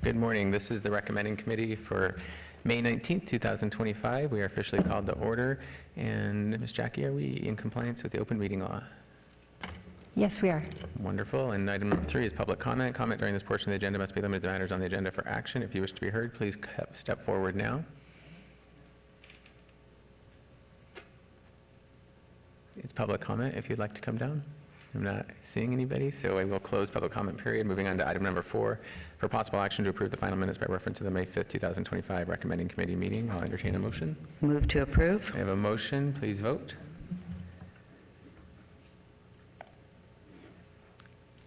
Good morning. This is the recommending committee for May 19th, 2025. We are officially called to order. And Ms. Jackie, are we in compliance with the open meeting law? Yes, we are. Wonderful. And item number 3 is public comment. Comment during this portion of the agenda must be limited to matters on the agenda for action. If you wish to be heard, please step forward now. It's public comment if you'd like to come down. I'm not seeing anybody, so I will close public comment period. Moving on to item number 4, for possible action to approve the final minutes by reference to the May 5th, 2025 recommending committee meeting. I'll entertain a motion. Move to approve. I have a motion. Please vote.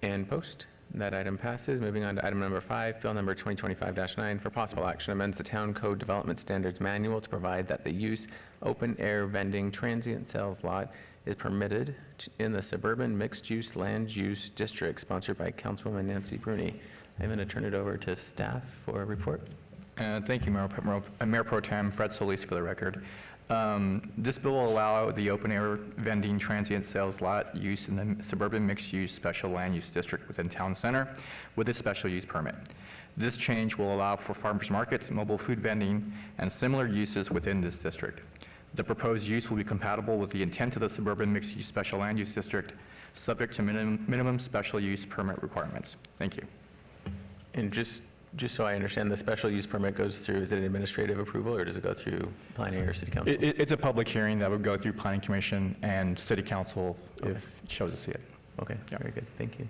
And post. That item passes. Moving on to item number 5, bill number 2025-9, for possible action amends the Town Code Development Standards Manual to provide that the use open-air vending transient sales lot is permitted in the suburban mixed-use land use district, sponsored by Councilwoman Nancy Bruni. I'm going to turn it over to staff for a report. Thank you, Mayor Pro Tem Fred Solis, for the record. This bill will allow the open-air vending transient sales lot use in the suburban mixed-use special land use district within town center with a special use permit. This change will allow for farmers markets, mobile food vending, and similar uses within this district. The proposed use will be compatible with the intent of the suburban mixed-use special land use district, subject to minimum special use permit requirements. Thank you. And just so I understand, the special use permit goes through, is it an administrative approval or does it go through planning or city council? It's a public hearing that would go through planning commission and city council if it chose to see it. Okay, yeah. Very good, thank you.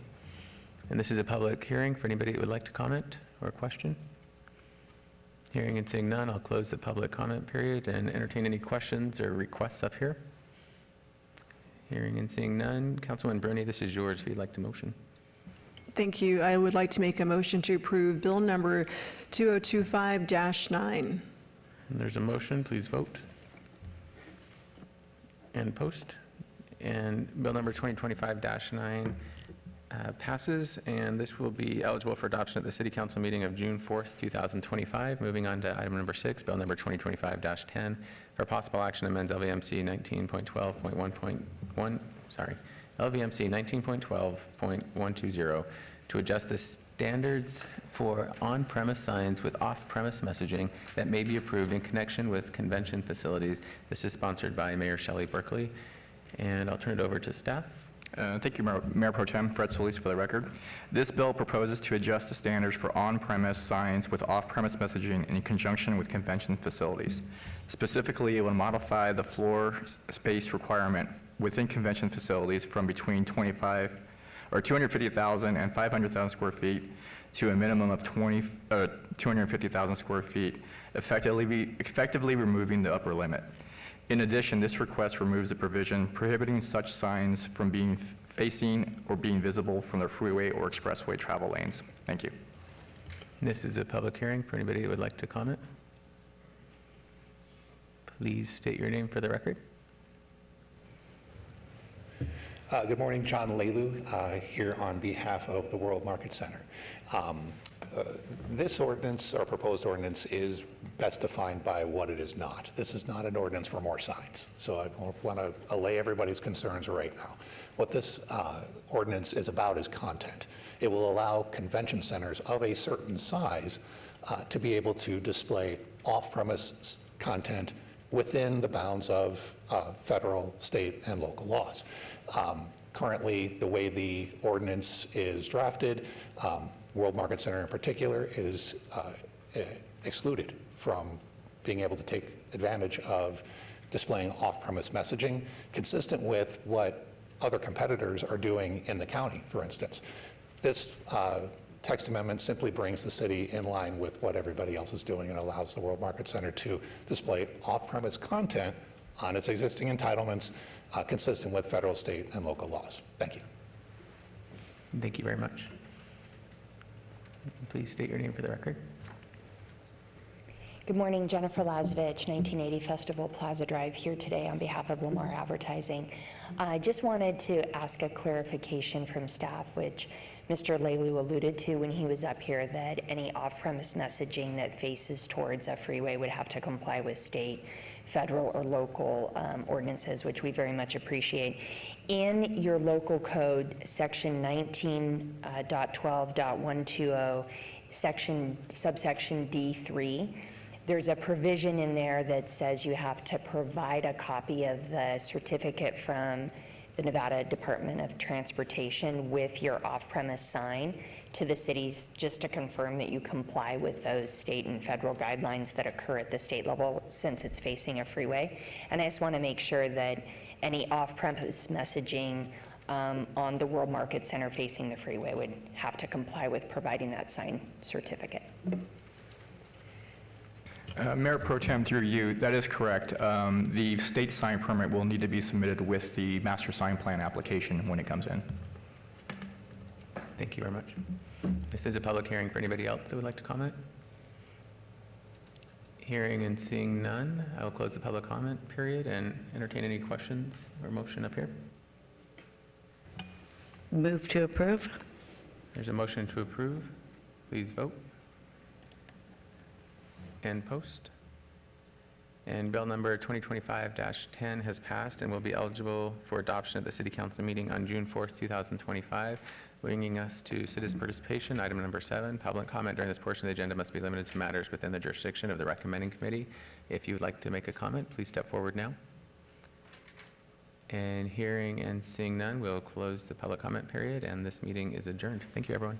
And this is a public hearing for anybody who would like to comment or question? Hearing and seeing none, I'll close the public comment period and entertain any questions or requests up here. Hearing and seeing none, Councilwoman Bruni, this is yours if you'd like to motion. Thank you. I would like to make a motion to approve bill number 2025-9. There's a motion, please vote. And post. And bill number 2025-9 passes, and this will be eligible for adoption at the City Council meeting of June 4th, 2025. Moving on to item number 6, bill number 2025-10, for possible action amends LVMC 19.12.1.1, LVMC 19.12.120 to adjust the standards for on-premise signs with off-premise messaging that may be approved in connection with convention facilities. This is sponsored by Mayor Shelley Berkeley, and I'll turn it over to staff. Thank you, Mayor Pro Tem Fred Solis, for the record. This bill proposes to adjust the standards for on-premise signs with off-premise messaging in conjunction with convention facilities. Specifically, it will modify the floor space requirement within convention facilities from between 250,000 and 500,000 square feet to a minimum of 250,000 square feet, effectively removing the upper limit. In addition, this request removes the provision prohibiting such signs from being facing or being visible from the freeway or expressway travel lanes. Thank you. This is a public hearing for anybody who would like to comment. Please state your name for the record. Good morning, John Lelu, here on behalf of the World Market Center. This ordinance, or proposed ordinance, is best defined by what it is not. This is not an ordinance for more signs. So I want to allay everybody's concerns right now. What this ordinance is about is content. It will allow convention centers of a certain size to be able to display off-premise content within the bounds of federal, state, and local laws. Currently, the way the ordinance is drafted, World Market Center in particular is excluded from being able to take advantage of displaying off-premise messaging, consistent with what other competitors are doing in the county, for instance. This text amendment simply brings the city in line with what everybody else is doing and allows the World Market Center to display off-premise content on its existing entitlements, consistent with federal, state, and local laws. Thank you. Thank you very much. Please state your name for the record. Good morning, Jennifer Lazovich, 1980 Festival Plaza Drive, here today on behalf of Lamar Advertising. I just wanted to ask a clarification from staff, which Mr. Lelu alluded to when he was up here, that any off-premise messaging that faces towards a freeway would have to comply with state, federal, or local ordinances, which we very much appreciate. In your local code, section 19.12.120 subsection D3, there's a provision in there that says you have to provide a copy of the certificate from the Nevada Department of Transportation with your off-premise sign to the cities, just to confirm that you comply with those state and federal guidelines that occur at the state level since it's facing a freeway. And I just want to make sure that any off-premise messaging on the World Market Center facing the freeway would have to comply with providing that sign certificate. Mayor Pro Tem, through you, that is correct. The state sign permit will need to be submitted with the master sign plan application when it comes in. Thank you very much. This is a public hearing for anybody else that would like to comment. Hearing and seeing none, I will close the public comment period and entertain any questions or motion up here. Move to approve? There's a motion to approve. Please vote. And post. And bill number 2025-10 has passed and will be eligible for adoption at the City Council meeting on June 4th, 2025, bringing us to citizen participation. Item number 7, public comment during this portion of the agenda must be limited to matters within the jurisdiction of the recommending committee. If you would like to make a comment, please step forward now. And hearing and seeing none, we'll close the public comment period, and this meeting is adjourned. Thank you, everyone.